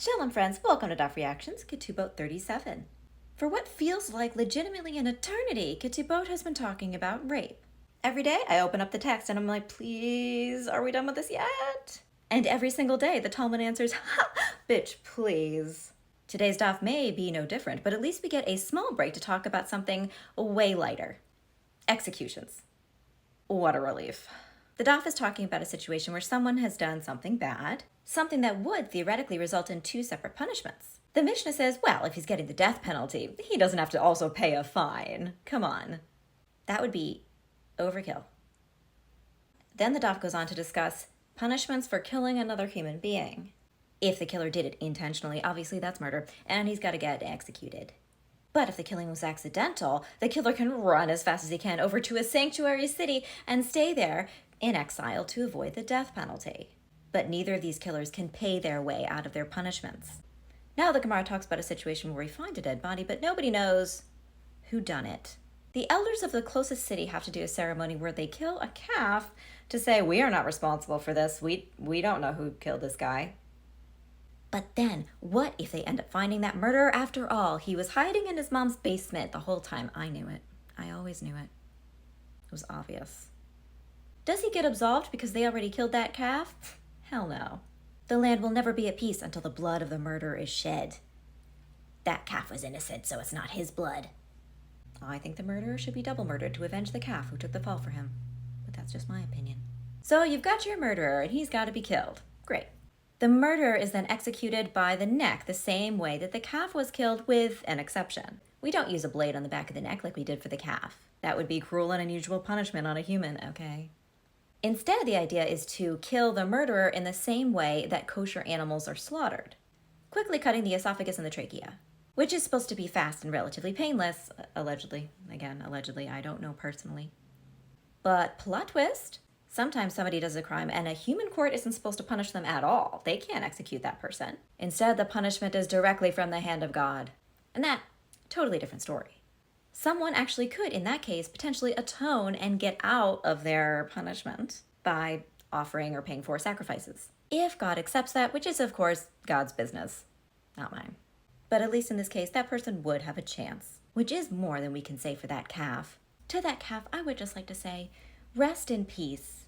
Shalom friends, welcome to Daf Reactions, Ketubot 37. For what feels like legitimately an eternity, Ketubot has been talking about rape. Every day I open up the text and I'm like, please, are we done with this yet? And every single day the Talmud answers, ha, bitch, please. Today's Daf may be no different, but at least we get a small break to talk about something way lighter. Executions. What a relief. The Daf is talking about a situation where someone has done something bad, something that would theoretically result in two separate punishments. The Mishnah says, well, if he's getting the death penalty, he doesn't have to also pay a fine. Come on. That would be overkill. Then the Daf goes on to discuss punishments for killing another human being. If the killer did it intentionally, obviously that's murder, and he's got to get executed. But if the killing was accidental, the killer can run as fast as he can over to a sanctuary city and stay there in exile to avoid the death penalty. But neither of these killers can pay their way out of their punishments. Now the Gemara talks about a situation where we find a dead body, but nobody knows who done it. The elders of the closest city have to do a ceremony where they kill a calf to say, we are not responsible for this. We don't know who killed this guy. But then, what if they end up finding that murderer after all? He was hiding in his mom's basement the whole time. I knew it. I always knew it. It was obvious. Does he get absolved because they already killed that calf? Hell no. The land will never be at peace until the blood of the murderer is shed. That calf was innocent, so it's not his blood. I think the murderer should be double murdered to avenge the calf who took the fall for him. But that's just my opinion. So you've got your murderer, and he's got to be killed. Great. The murderer is then executed by the neck the same way that the calf was killed, with an exception. We don't use a blade on the back of the neck like we did for the calf. That would be cruel and unusual punishment on a human, okay? Instead, the idea is to kill the murderer in the same way that kosher animals are slaughtered, quickly cutting the esophagus and the trachea, which is supposed to be fast and relatively painless, allegedly. Again, allegedly, I don't know personally. But plot twist, sometimes somebody does a crime and a human court isn't supposed to punish them at all. They can't execute that person. Instead, the punishment is directly from the hand of God. And that, totally different story. Someone actually could, in that case, potentially atone and get out of their punishment by offering or paying for sacrifices. If God accepts that, which is, of course, God's business, not mine. But at least in this case, that person would have a chance, which is more than we can say for that calf. To that calf, I would just like to say, rest in peace.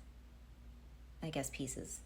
I guess pieces.